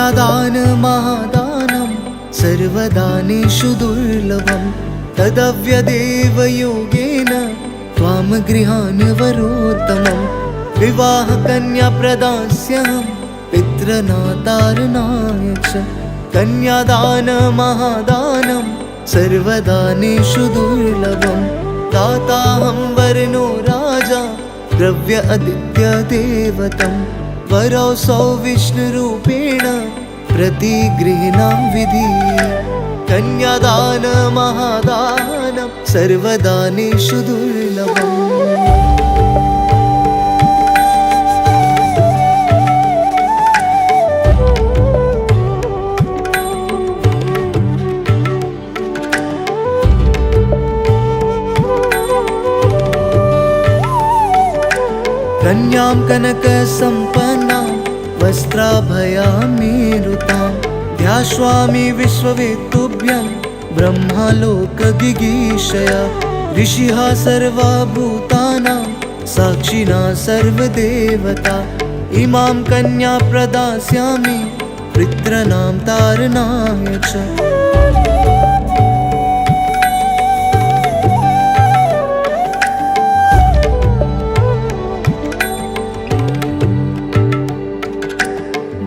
कन्यादानमहादानं सर्वदानेषु दुर्लभं तदव्यदेवयोगेन त्वां गृहान् वरोत्तमं विवाहकन्याप्रदास्यहं पितृनातारणाय च कन्यादानमहादानं सर्वदानेषु दुर्लभं दाताहं वर्णो राजा द्रव्य आदित्यदेवतं वरौसौ विष्णुरूपेण प्रतिगृह्णां विधि कन्यादानमहादानं सर्वदानेषु दुर्लभम् कन्यां कनकसम्पन्नां वस्त्राभयामेरुतां ध्यास्वामि विश्ववेत्तुभ्यं ब्रह्मालोकगिगीषया ऋषिः सर्वभूतानां साक्षिणा सर्वदेवता इमां कन्या प्रदास्यामि पितॄणां तारणाय च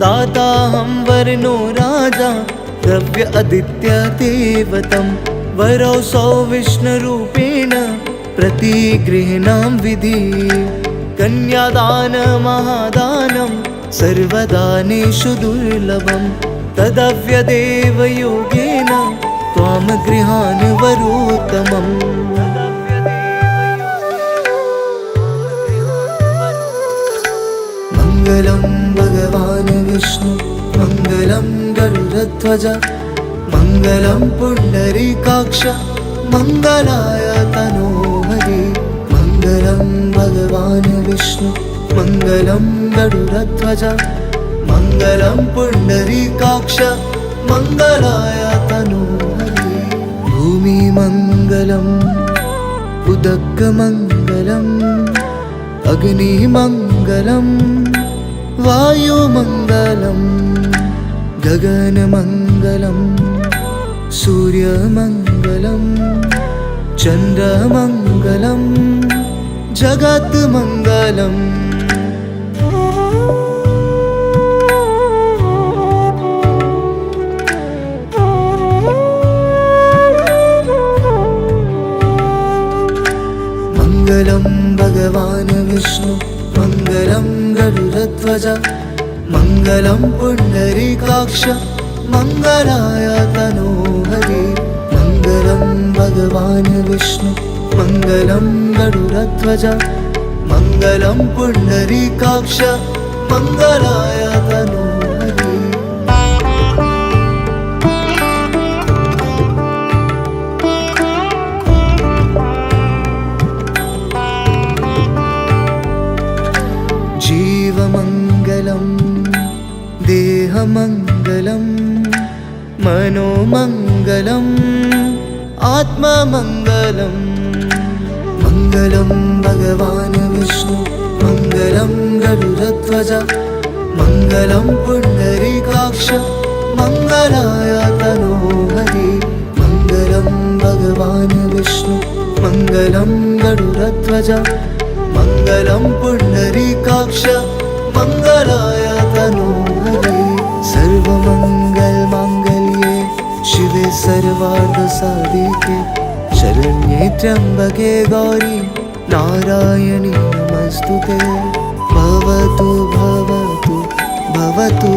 दाताहं वर्णो राजा द्रव्य आदित्यदेवतं वरौसौ विष्णुरूपेण प्रतिगृह्णां विधि कन्यादानमहादानं सर्वदानेषु दुर्लभं तदव्यदेवयोगेन त्वां गृहान् वरोत्तमम् मङ्गलं भगवान् विष्णु मङ्गलं गरुडध्वज मङ्गलं पुण्डरीकाक्ष मङ्गलाय तनोहरि मङ्गलं भगवान् विष्णु मङ्गलं गरुडध्वज मङ्गलं पुण्डरीकाक्ष मङ्गलाय तनोहरि भूमिमङ्गलम् उदकमङ्गलम् अग्निमङ्गलम् वायुमङ्गलं गगनमङ्गलं सूर्यमङ्गलं चन्द्रमङ्गलं जगत्मङ्गलम् मङ्गलं भगवान् विष्णु मङ्गलं गरुडध्वज मङ्गलं पुण्डरीकाक्ष मङ्गलाय तनोहरि मङ्गलं भगवान् विष्णु मङ्गलं गरुडध्वज मङ्गलं पुण्डरीकाक्ष मङ्गलाय तनोहरि जीवमङ्गलं देहमङ्गलं मनोमङ्गलम् आत्ममङ्गलं मङ्गलं भगवान् विष्णु मङ्गलं गरुडध्वज मङ्गलं पुण्डरीकाक्ष मङ्गलाय तनोहरि मङ्गलं भगवान् विष्णु मङ्गलं गरुडध्वज मङ्गलं पुण्डरीकाक्ष मङ्गलाय तनोहरि सर्वमङ्गलमाङ्गल्ये शिवे सर्वार्थसाधिके शरण्ये त्र्यम्बके गौरी नारायणी नमस्तुते भवतु भवतु भवतु